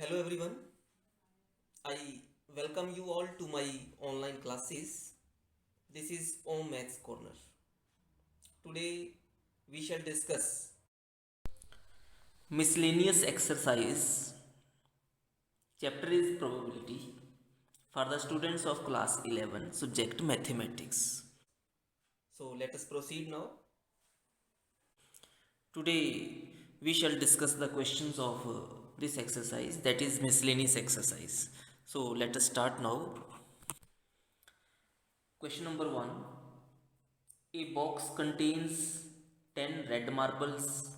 Hello everyone, I welcome you all to my online classes. This is Om Maths Corner. Today we shall discuss miscellaneous exercise. Chapter is probability for the students of class 11 subject mathematics. So let us proceed now. Today we shall discuss the questions of this exercise, that is miscellaneous exercise. So let us start now. Question number 1. A box contains 10 red marbles,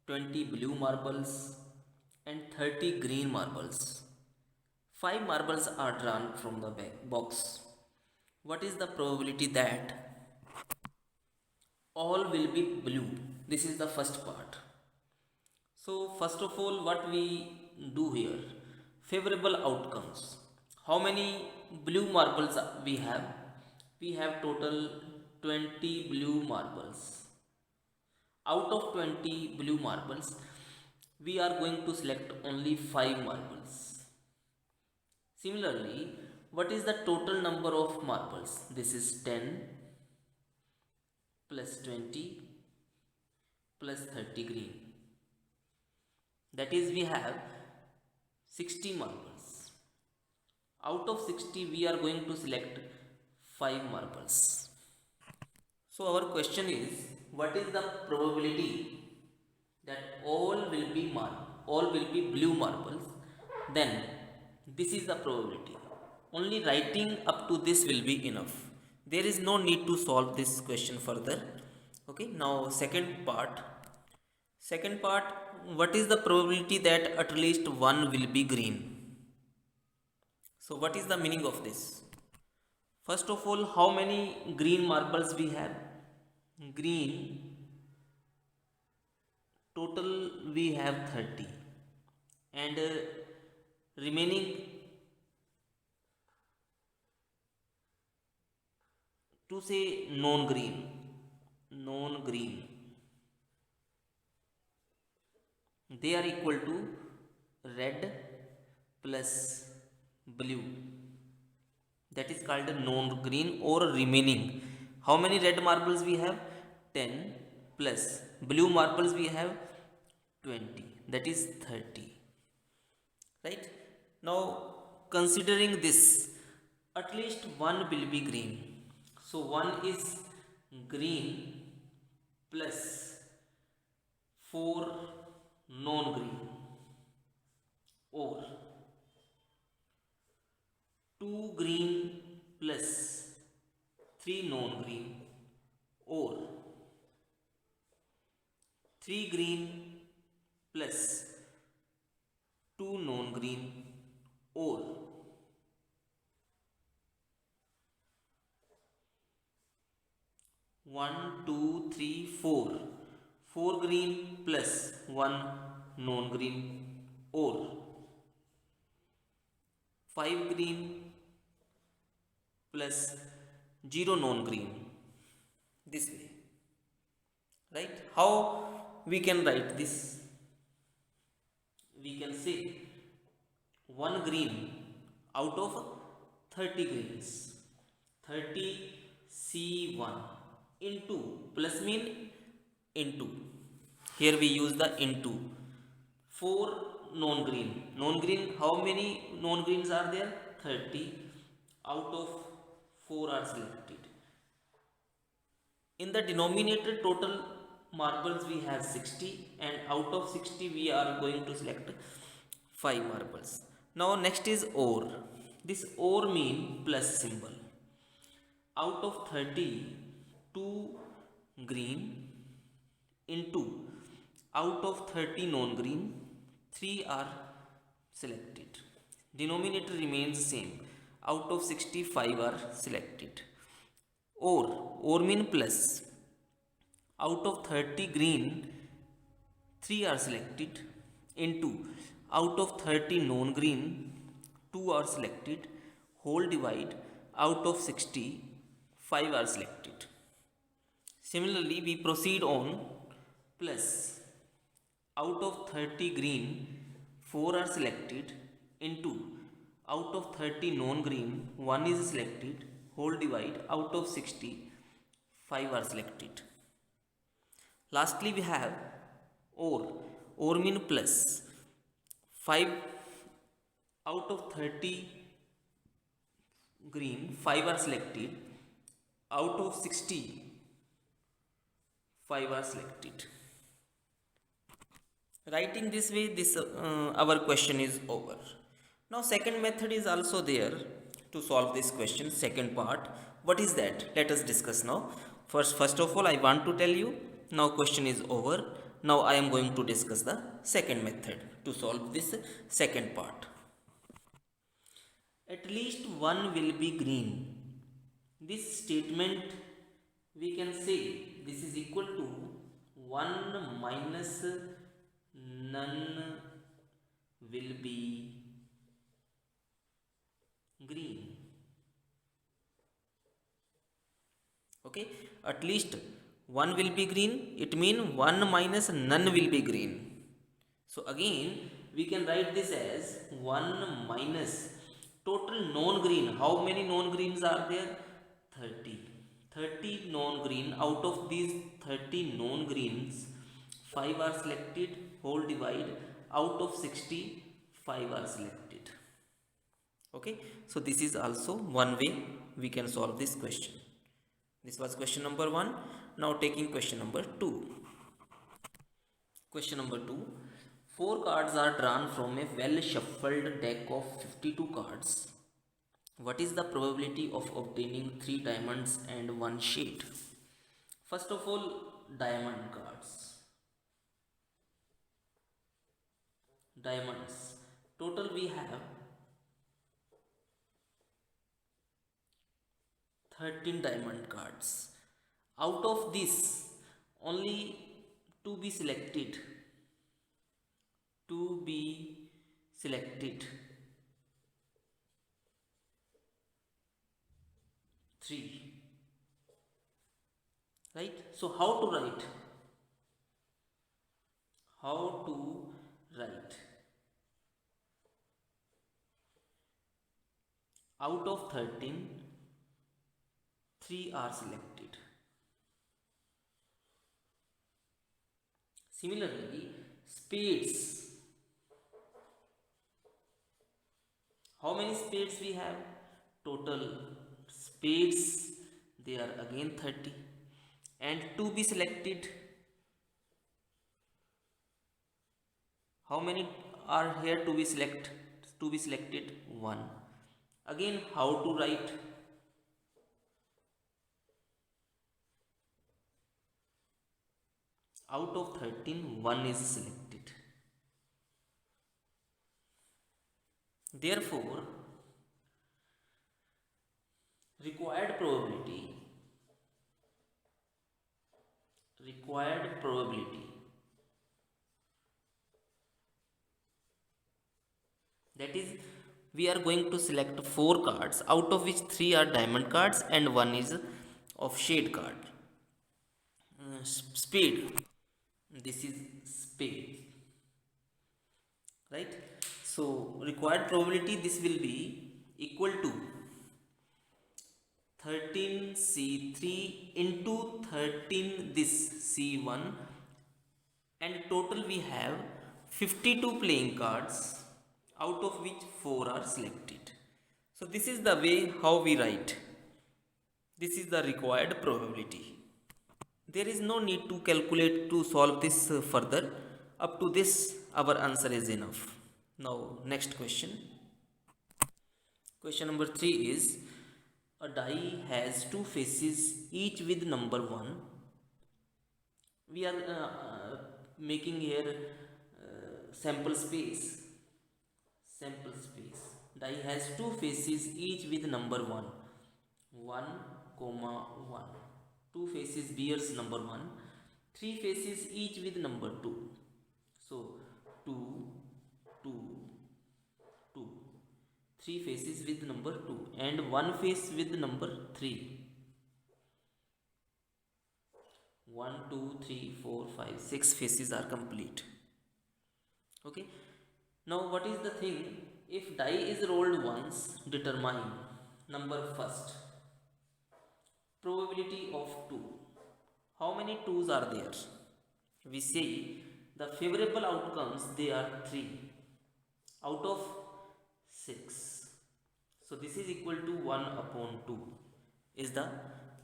20 blue marbles, and 30 green marbles. 5 marbles are drawn from the box. What is the probability that all will be blue? This is the first part. So, first of all, what we do here? Favorable outcomes. How many blue marbles we have? We have total 20 blue marbles. Out of 20 blue marbles, we are going to select only 5 marbles. Similarly, what is the total number of marbles? This is 10 plus 20 plus 30 green. That is, we have 60 marbles. Out of 60, we are going to select 5 marbles. So, our question is, what is the probability that all will be blue marbles? Then this is the probability. Only writing up to this will be enough. There is no need to solve this question further. Okay, now second part, what is the probability that at least one will be green? So what is the meaning of this? First of all, how many green marbles we have? Green total we have 30, and remaining to say non green, they are equal to red plus blue, that is called non green or remaining. How many red marbles we have? 10 plus blue marbles we have 20, that is 30. Right now, considering this, at least one will be green. So one is green plus 4 non green, or 2 green plus 3 non green, or 3 green plus 2 non green, or 1 2 3 4, 4 green plus 1 non green, or 5 green plus 0 non green. This way, right? How we can write this? We can say 1 green out of 30 greens, 30 C1 into, plus mean into, here we use the into, 4 non green. Non green, how many non greens are there? 30. Out of 4 are selected. In the denominator, total marbles we have 60, and out of 60 we are going to select 5 marbles. Now next is or. This or mean plus symbol. Out of 30, 2 green into, out of 30 non green, 3 are selected. Denominator remains same. Out of 65 are selected. Or mean plus. Out of 30 green, 3 are selected, into, out of 30 non green, 2 are selected, whole divide, out of 60, 5 are selected. Similarly, we proceed on plus. Out of 30 green, 4 are selected into out of 30 non-green 1 is selected, whole divide out of 60 5 are selected. Lastly we have or. Or mean plus 5 out of 30 green 5 are selected, out of 60 5 are selected. Writing this way, this our question is over. Now second method is also there to solve this question. Second part, what is that? Let us discuss now. First of all, I want to tell you now question is over. Now I am going to discuss the second method to solve this second part. At least one will be green. This statement we can say this is equal to 1 minus none will be green. Okay, at least one will be green, it means 1 minus none will be green. So again we can write this as 1 minus total non-green. How many non-greens are there? 30 non-green. Out of these 30 non-greens 5 are selected, whole divide out of 60 5 are selected. Okay, so this is also one way we can solve this question. This was question number 1. Now taking question number 2. Question number 2. 4 cards are drawn from a well shuffled deck of 52 cards. What is the probability of obtaining 3 diamonds and 1 shade? First of all, diamond cards. Diamonds. Total we have 13 diamond cards. Out of this, only to be selected. 3. Right? So how to write? Out of 13, 3 are selected. Similarly, spades. How many spades we have? Total spades, they are again 30. And to be selected, how many are here to be selected? 1. Again, how to write? Out of 13, 1 is selected. Therefore, required probability that is, we are going to select 4 cards, out of which 3 are diamond cards and 1 is of shade card. Spade. This is spade. Right? So required probability, this will be equal to 13C3 into 13 this C1, and total we have 52 playing cards, out of which 4 are selected. So this is the way how we write. This is the required probability. There is no need to calculate to solve this further. Up to this our answer is enough. Now next question. Question number 3 is, a die has 2 faces, each with number 1. We are making here sample space. Die has 2 faces, each with number 1. 1, 1. 2 faces bears number 1. 3 faces each with number 2. So 2, 2, 2. 3 faces with number 2 and 1 face with number 3. 1, 2, 3, 4, 5, 6 faces are complete. Okay. Now what is the thing? If die is rolled once, determine number first. Probability of 2. How many 2's are there? We say the favorable outcomes, they are 3 out of 6. So this is equal to 1 upon 2 is the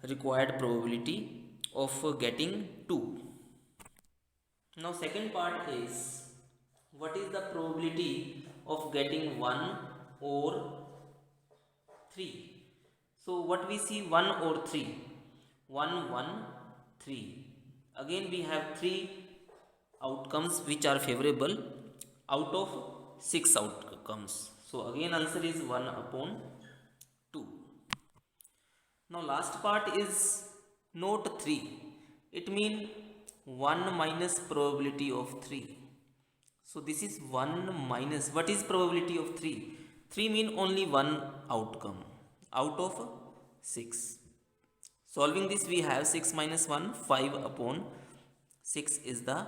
required probability of getting 2. Now second part is, what is the probability of getting 1 or 3? So what we see, 1 or 3? 1, 1, 3. Again we have 3 outcomes which are favorable out of 6 outcomes. So again answer is 1 upon 2. Now last part is note 3. It means 1 minus probability of 3. So this is 1 minus, what is probability of 3? 3 mean only one outcome out of 6. Solving this we have 6 minus 1, 5 upon 6 is the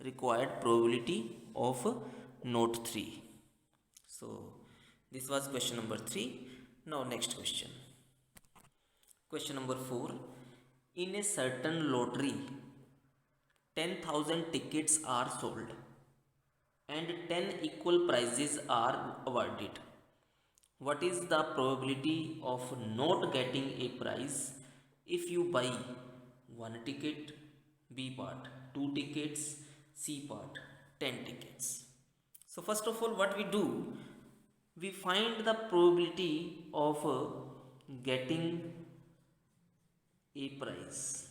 required probability of note 3. So this was question number 3. Now next question. Question number 4. In a certain lottery, 10,000 tickets are sold and 10 equal prizes are awarded. What is the probability of not getting a prize if you buy 1 ticket, B part, 2 tickets, C part, 10 tickets? So first of all what we do, we find the probability of getting a prize.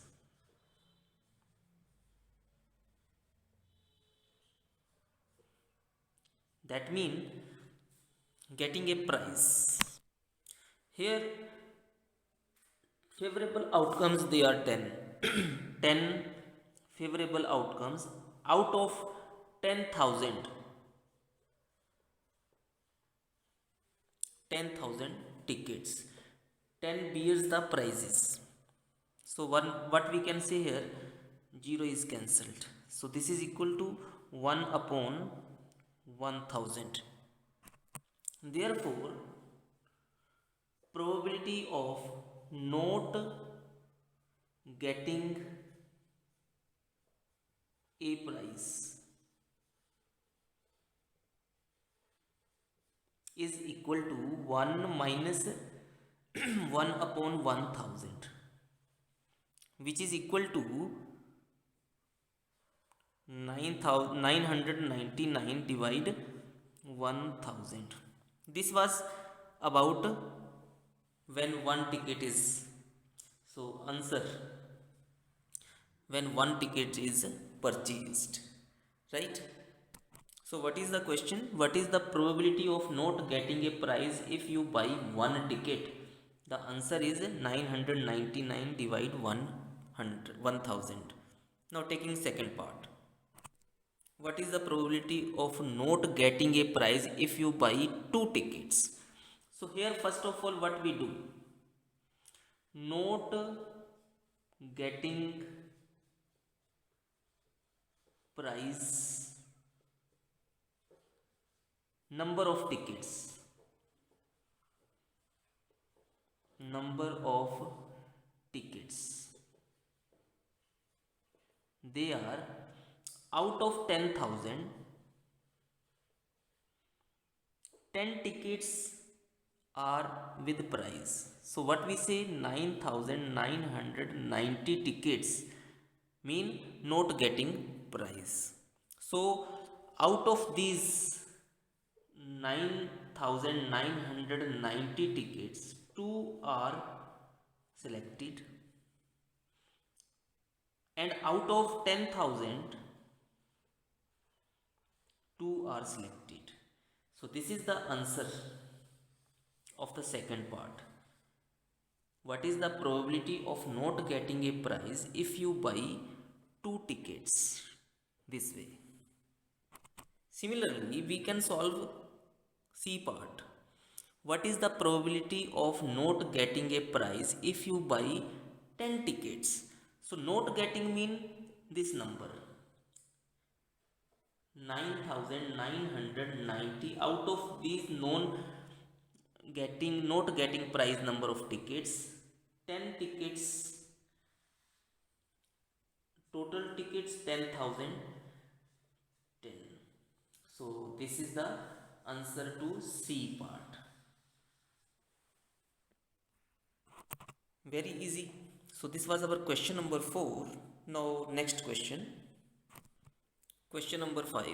That means getting a prize. Here favorable outcomes, they are 10. 10 favorable outcomes out of 10,000. 10,000 tickets. 10 bears the prizes. So what we can say here, 0 is cancelled. So this is equal to 1 upon 1000. Therefore, probability of not getting a prize is equal to 1 minus 1 upon 1000, which is equal to 999 divide 1000. This was about when one ticket is, so answer, when one ticket is purchased, right? So what is the question? What is the probability of not getting a prize if you buy one ticket? The answer is 999 divide 1000. Now taking second part. What is the probability of not getting a prize if you buy 2 tickets? So here first of all what we do? Not getting prize, number of tickets, they are out of 10,000, 10 tickets are with prize. So what we say, 9,990 tickets mean not getting prize. So out of these 9,990 tickets, 2 are selected, and out of 10,000, 2 are selected. So this is the answer of the second part. What is the probability of not getting a prize if you buy 2 tickets? This way. Similarly, we can solve C part. What is the probability of not getting a prize if you buy 10 tickets? So not getting mean this number. 9,990. Out of these not getting prize number of tickets, 10 tickets, total tickets 10,010. So this is the answer to C part. Very easy. So this was our question number 4. Now next question. Question number 5.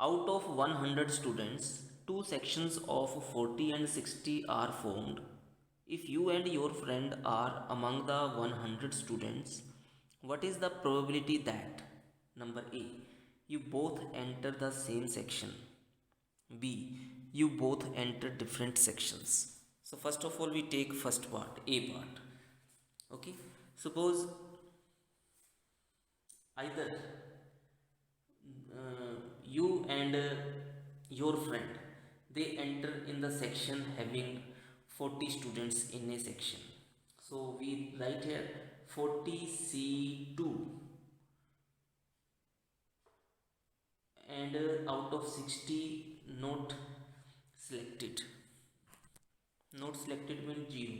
Out of 100 students, two sections of 40 and 60 are formed. If you and your friend are among the 100 students, what is the probability that number A, you both enter the same section, B, you both enter different sections? So first of all we take first part, A part. Okay, suppose either you and your friend, they enter in the section having 40 students in a section. So we write here 40C2, and out of 60 not selected. Not selected means 0.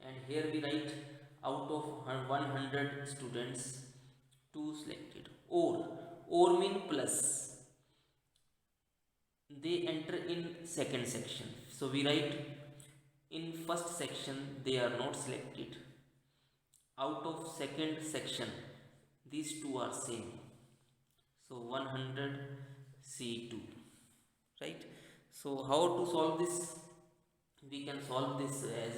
And here we write out of 100 students 2 selected. Or mean plus, they enter in second section. So we write in first section they are not selected. Out of second section these two are same. So 100C2, right? So how to solve this? We can solve this as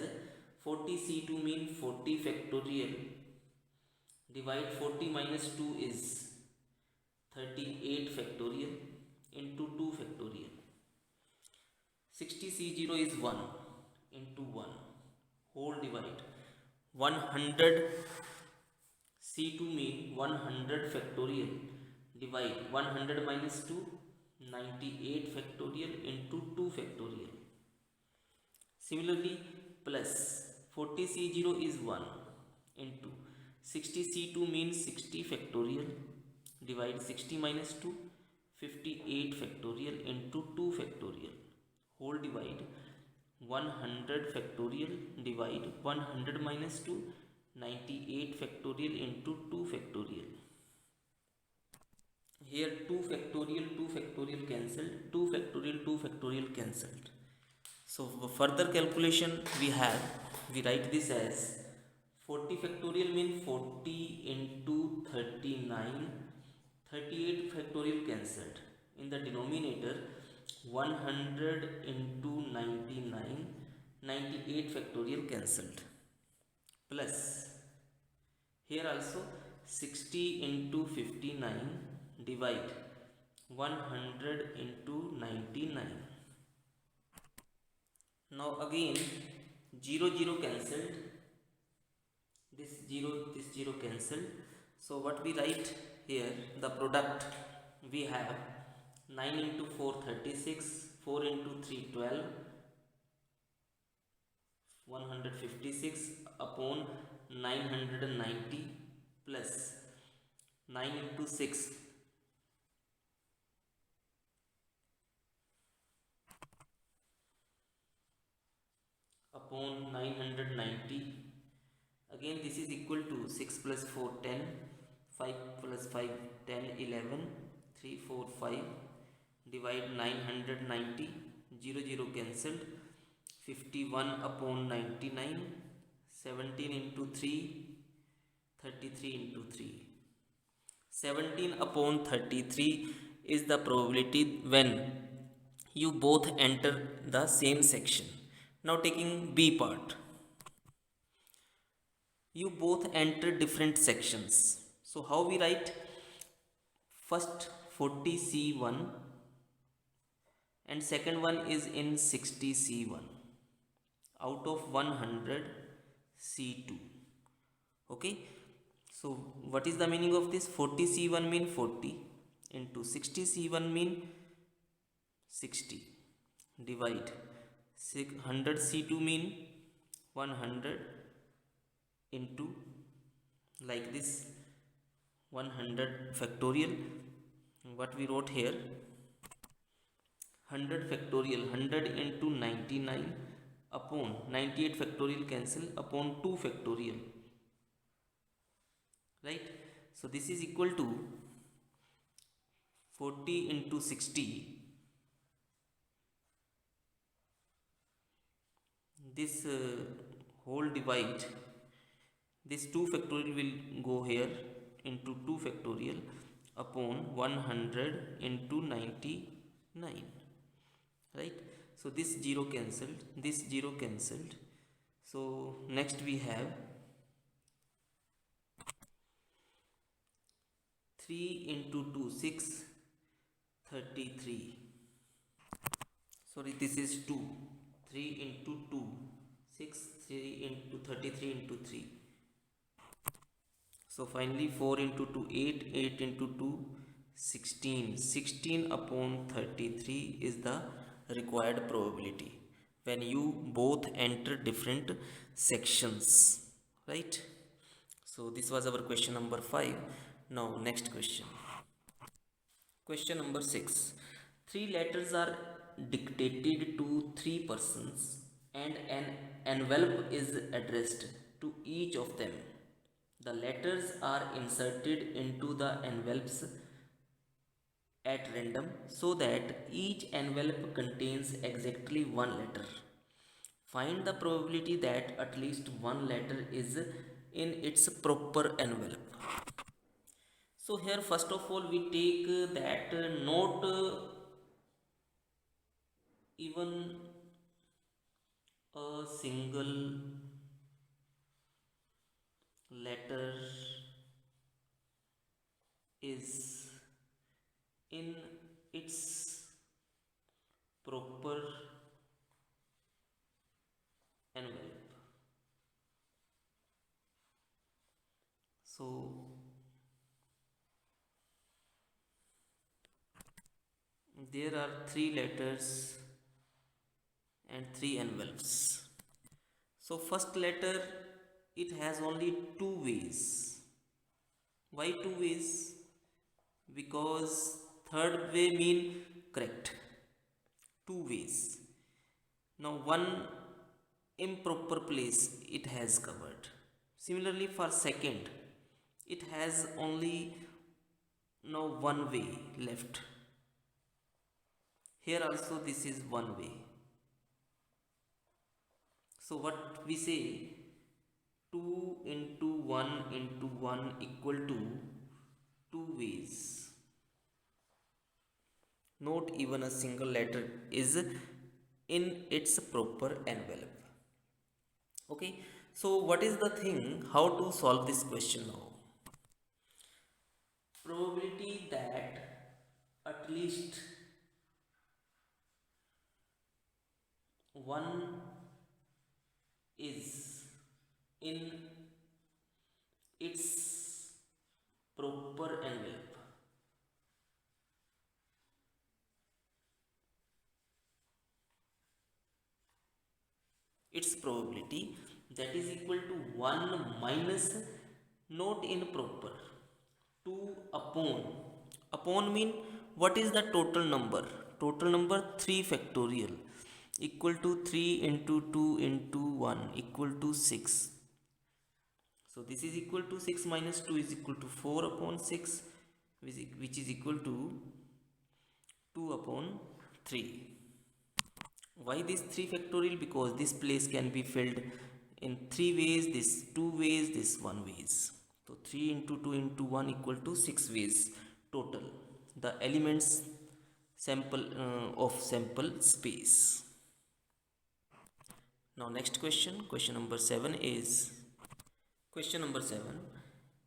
40C2 mean 40 factorial, divide 40 minus 2 is 38 factorial into 2 factorial. 60C0 is 1 into 1 whole divide. 100C2 mean 100 factorial, divide 100 minus 2, 98 factorial into 2 factorial. Similarly, plus 40C0 is 1 into 60C2 means 60 factorial, divide 60 minus 2, 58 factorial into 2 factorial, whole divide 100 factorial, divide 100 minus 2, 98 factorial into 2 factorial. Here 2 factorial cancelled, 2 factorial cancelled. So for further calculation we write this as 40 factorial means 40 into 39, 38 factorial cancelled. In the denominator 100 into 99, 98 factorial cancelled, plus here also 60 into 59, divide 100 into 99. Now again 0 cancelled, this 0 cancelled. So what we write here, the product we have 9 into 4 36, 4 into 3 12, 156 upon 990 plus 9 into 6 upon 990. Again this is equal to 6 plus 4 10, 5 plus 5 10 11, 3 4 5, divide 990, 0 cancelled, 51 upon 99, 17 into 3, 33 into 3. 17 upon 33 is the probability when you both enter the same section. Now taking B part, you both enter different sections. So how we write? First 40C1 and second one is in 60C1 out of 100C2. Okay, so what is the meaning of this? 40C1 mean 40 into 60C1 mean 60, divide 100C2 mean 100 into like this 100 factorial, what we wrote here, 100 factorial, 100 into 99 upon 98 factorial cancel upon 2 factorial, right? So this is equal to 40 into 60. This whole divide, this 2 factorial will go here into 2 factorial upon 100 into 99, right? So this 0 cancelled, this 0 cancelled. So next we have 3 into 2 6, 33. Sorry, this is 2. 3 into 2 6, 3 into 33 into 3. So finally 4 into 2 8, 8 into 2 16. 16 upon 33 is the required probability when you both enter different sections, right? So this was our question number 5. Now next question. Question number 6. 3 letters are dictated to 3 persons and an envelope is addressed to each of them. The letters are inserted into the envelopes at random so that each envelope contains exactly one letter. Find the probability that at least one letter is in its proper envelope. So here first of all we take that not even a single letter is in its proper envelope. So there are 3 letters and 3 envelopes. So first letter, it has only 2 ways. Why 2 ways? Because third way mean correct. 2 ways. Now one improper place it has covered. Similarly for second, it has only now one way left. Here also this is one way. So what we say, 2 into 1 into 1 equal to 2 ways. Not even a single letter is in its proper envelope. Okay, so what is the thing, how to solve this question now? Probability that at least one is in its proper envelope. Its probability that is equal to 1 minus not in proper 2 upon mean what is the total number? Total number 3 factorial equal to 3 into 2 into 1 equal to 6. So this is equal to 6 minus 2 is equal to 4 upon 6, which is equal to 2 upon 3. Why this 3 factorial? Because this place can be filled in 3 ways, this 2 ways, this 1 ways. So 3 into 2 into 1 equal to 6 ways total. The elements sample of sample space. Now next question, question number 7 is question number 7.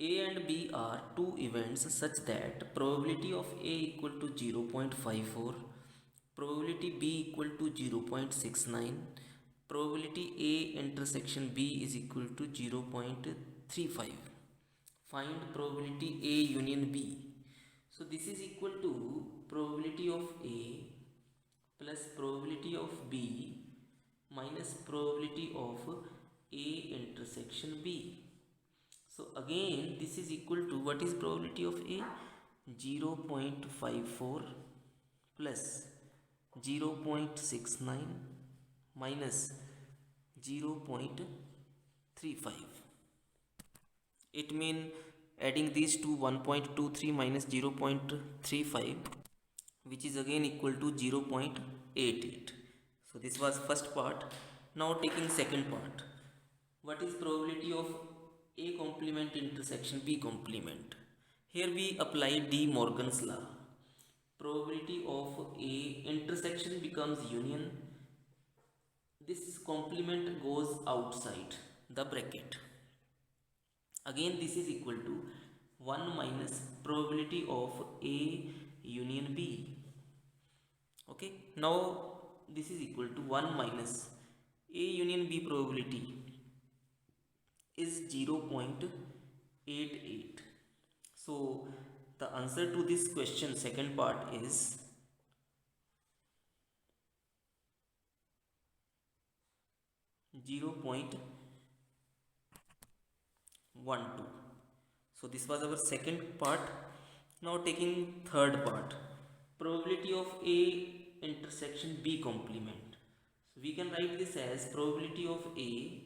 A and B are two events such that probability of A equal to 0.54, probability B equal to 0.69, probability A intersection B is equal to 0.35. Find probability A union B. So this is equal to probability of A plus probability of B minus probability of A intersection B. So again this is equal to what is probability of A? 0.54 plus 0.69 minus 0.35. It means adding these two, 1.23 minus 0.35, which is again equal to 0.88. So this was first part. Now taking second part. What is probability of A complement intersection B complement? Here we apply De Morgan's law. Probability of A intersection becomes union. This complement goes outside the bracket. Again this is equal to 1 minus probability of A union B. Okay, now this is equal to 1 minus A union B probability is 0.88. So the answer to this question, second part, is 0.12. So this was our second part. Now taking third part, probability of A intersection B complement. So we can write this as probability of A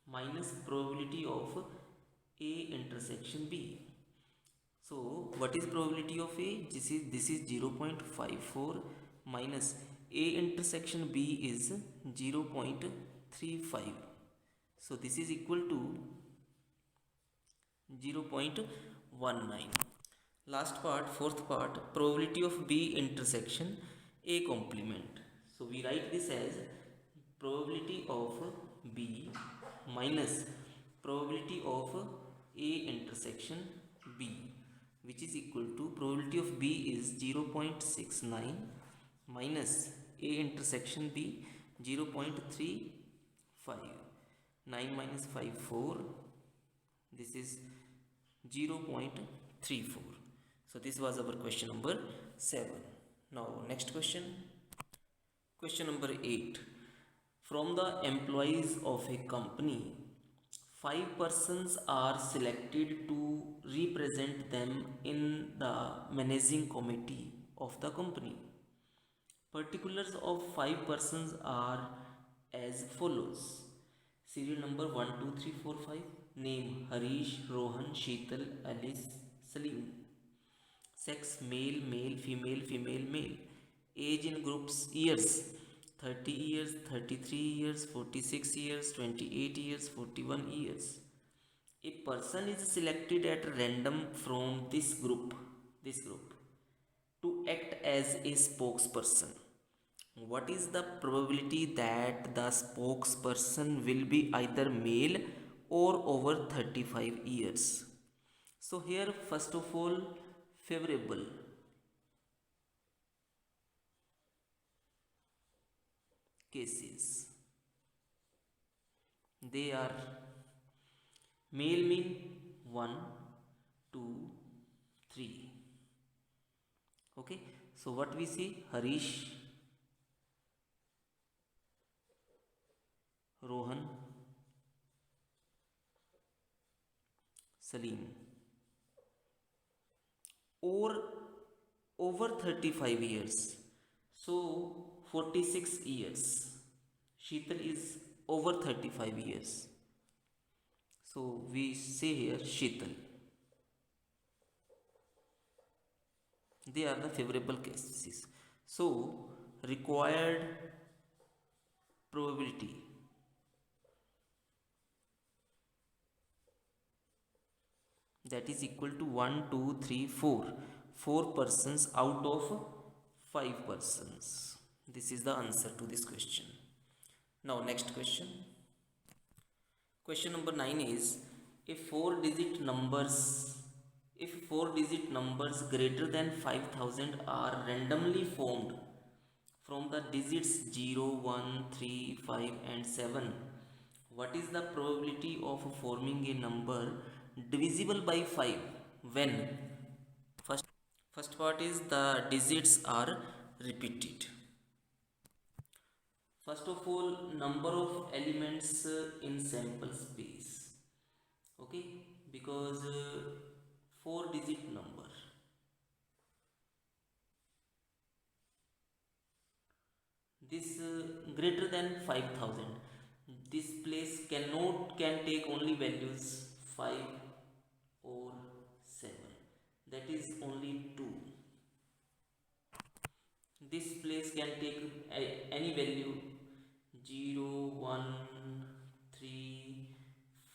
minus probability of A intersection B. So what is probability of A? This is 0.54 minus A intersection B is 0.35. So this is equal to 0.19. Last part, fourth part, probability of B intersection A complement. So we write this as probability of B minus probability of A intersection B, which is equal to probability of B is 0.69 minus A intersection B 0.35. 9 minus 5 4. This is 0.34. So this was our question number 7. Now next question. Question number 8. From the employees of a company, 5 persons are selected to represent them in the managing committee of the company. Particulars of 5 persons are as follows. Serial number 1 2 3 4 5. Name Harish, Rohan, Sheetal, Alice, Salim. Sex male, male, female, female, male. Age in groups years: 30 years, 33 years, 46 years, 28 years, 41 years. A person is selected at random from this group to act as a spokesperson. What is the probability that the spokesperson will be either male or over 35 years? So here first of all, favorable cases, they are male mean 1 2 3. Okay, so what we see, Harish, Rohan, Salim. Or over 35 years, so 46 years. Sheetal is over 35 years, so we say here Sheetal. They are the favorable cases. So required probability that is equal to 1 2 3 4. 4 persons out of 5 persons. This is the answer to this question. Now next question. Question number 9 is, if 4 digit numbers greater than 5000 are randomly formed from the digits 0 1 3 5 and 7, what is the probability of forming a number divisible by 5 when first part is the digits are repeated. First of all, number of elements in sample space. Okay, because 4 digit number, this greater than 5000, this place can take only values 5 or 7, that is only 2. This place can take any value 0 1 3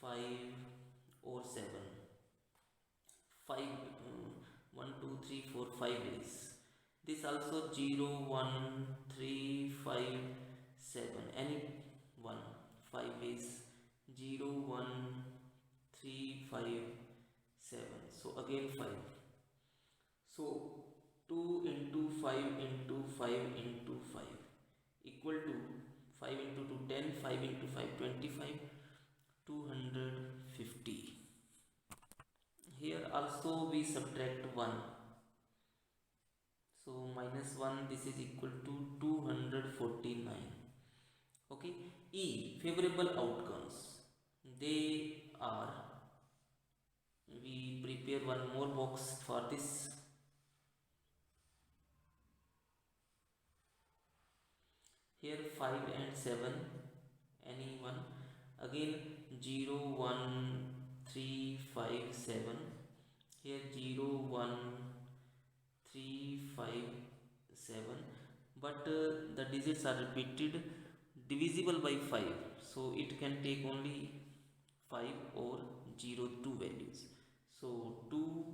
5 or 7, 5 1 2 3 4 5 is this also 0 1 3 5 7, any one 5 is 0 1 3 5 7, so again 5. So 2 into 5 into 5 into 5 equal to 5 into 2 10, 5 into 5 25, 250. Here also we subtract 1, so minus 1, this is equal to 249. Okay, E, favorable outcomes, they are, we prepare one more box for this. Here 5 and 7, any one, again 0 1 3 5 7, here 0 1 3 5 7, but the digits are repeated, divisible by 5, so it can take only 5 or 0 2 values, so 2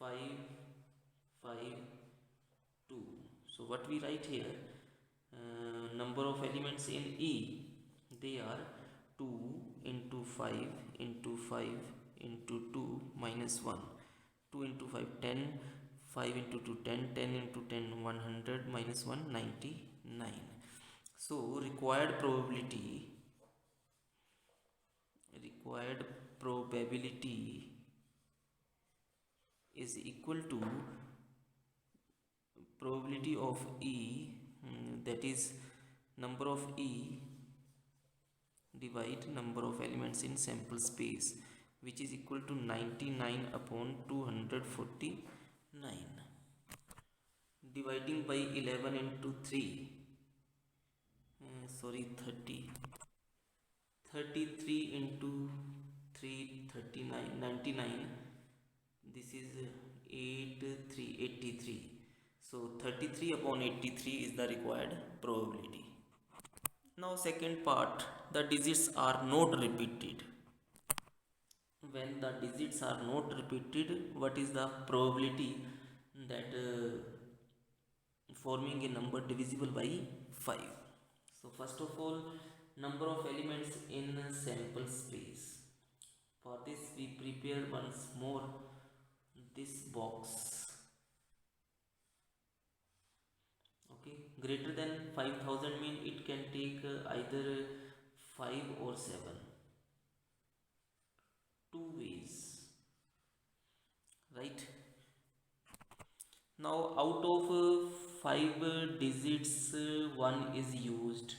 5 5 2. So what we write here, number of elements in E, they are 2 into 5 into 5 into 2 minus 1, 2 into 5 10, 5 into 2 10, 10 into 10 100, minus 1 99. So required probability is equal to probability of E, that is number of E divide number of elements in sample space, which is equal to 99 upon 249. Dividing by 11 into 3, sorry 30, 33 into 3 39 99, this is 83, so 33 upon 83 is the required probability. Now second part, the digits are not repeated. When the digits are not repeated, what is the probability that forming a number divisible by 5? So first of all, number of elements in a sample space. For this we prepare once more this box. Okay, greater than 5000 mean it can take either 5 or 7, two ways, right? Now out of 5 digits, 1 is used,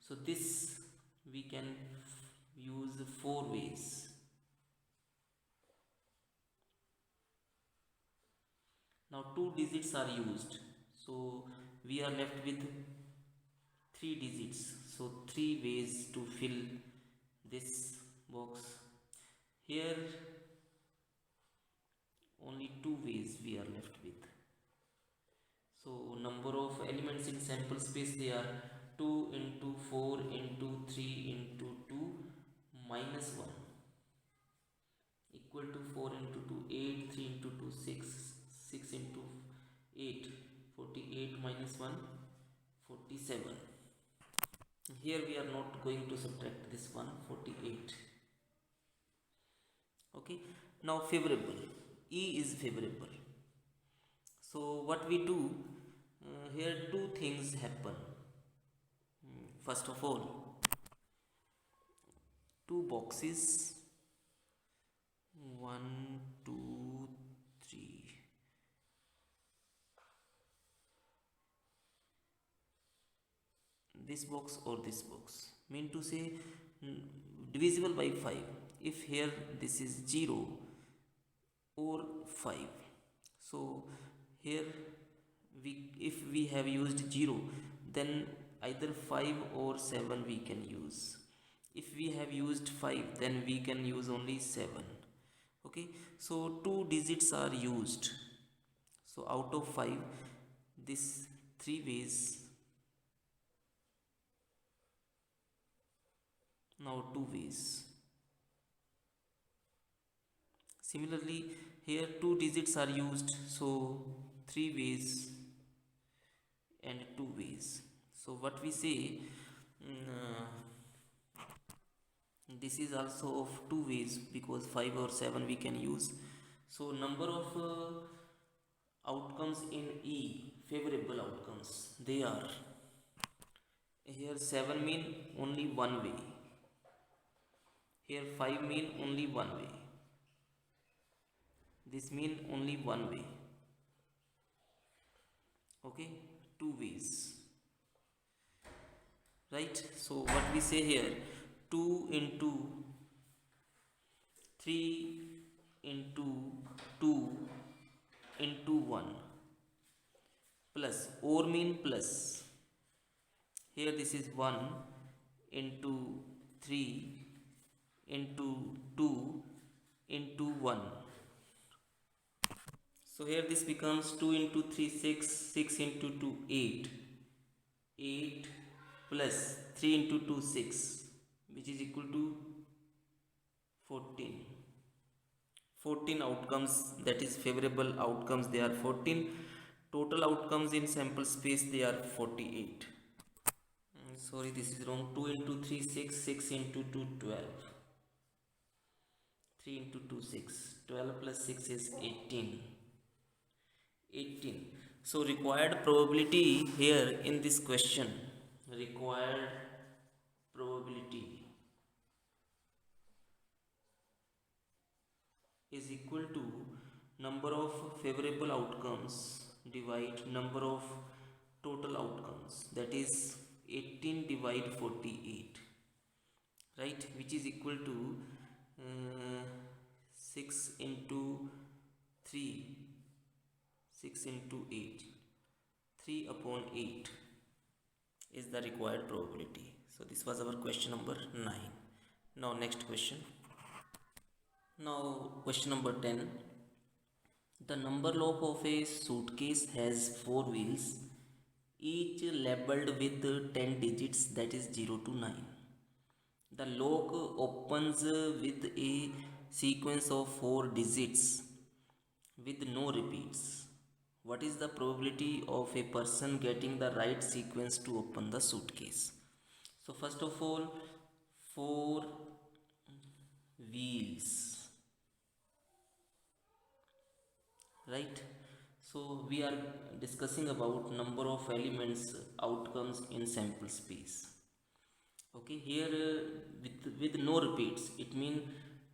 so this we can use 4 ways. Now 2 digits are used, so we are left with 3 digits, so 3 ways to fill this box. Here only 2 ways we are left with. So number of elements in sample space, they are 2 into 4 into 3 into 2 minus 1 equal to 4 into 2 8, 3 into 2 6, 6 into 8 48, minus 1 47. Here we are not going to subtract this one 48. Okay, now favorable, E is favorable. So what we do, here two things happen. First of all, two boxes, 1 2 3, this box or this box, mean to say divisible by 5. If here this is 0 or 5, so here we, if we have used 0, then either 5 or 7 we can use. If we have used 5, then we can use only 7. Okay, so two digits are used. So out of 5, this 3 ways. Now 2 ways. Similarly, here 2 digits are used, so 3 ways and 2 ways. So what we say, this is also of 2 ways because 5 or 7 we can use. So number of outcomes in E, favorable outcomes, they are, here 7 mean only one way, here 5 mean only one way, this mean only one way. Okay, 2 ways, right? So what we say here, 2 into 3 into 2 into 1 plus, or mean plus, here this is 1 into 3 into 2 into 1. So here this becomes 2 into 3 6, 6 into 2 8, 8 plus 3 into 2 6, which is equal to 14. 14 outcomes, that is favorable outcomes, they are 14. Total outcomes in sample space, they are 48. Sorry, this is wrong. 2 into 3 6, 6 into 2 12, 3 into 2 6, 12 plus 6 is 18. 18. So required probability here in this question, required probability is equal to number of favorable outcomes divide number of total outcomes, that is 18 divide 48, right, which is equal to 6 into 3, 6 into 8, 3 upon 8 is the required probability. So this was our question number 9. Now next question. Now question number 10. The number lock of a suitcase has 4 wheels, each labeled with 10 digits, that is 0 to 9. The lock opens with a sequence of 4 digits with no repeats. What is the probability of a person getting the right sequence to open the suitcase? So first of all, 4 wheels, right? So we are discussing about number of elements outcomes in sample space. Okay, here with no repeats, it means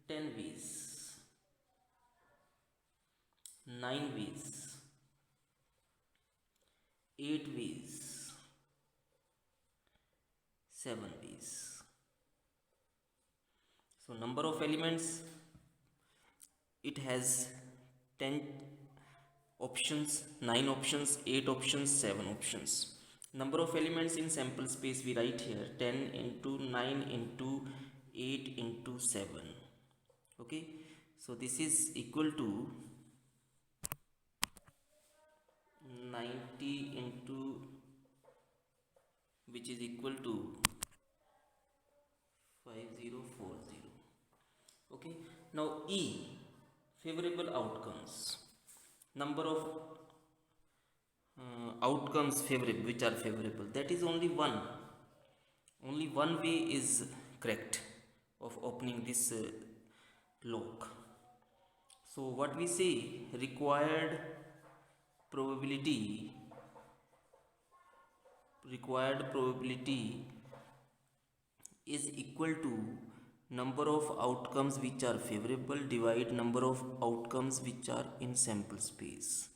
10 ways, 9 ways, 8 ways, 7 ways. So number of elements, it has 10 options, 9 options, 8 options, 7 options. Number of elements in sample space we write here 10 into 9 into 8 into 7. Okay, so this is equal to 90 into, which is equal to 5040. Okay, now E, favorable outcomes, number of outcomes favorable, which are favorable, that is only one way is correct of opening this lock. So what we say, required probability is equal to number of outcomes which are favorable divide number of outcomes which are in sample space.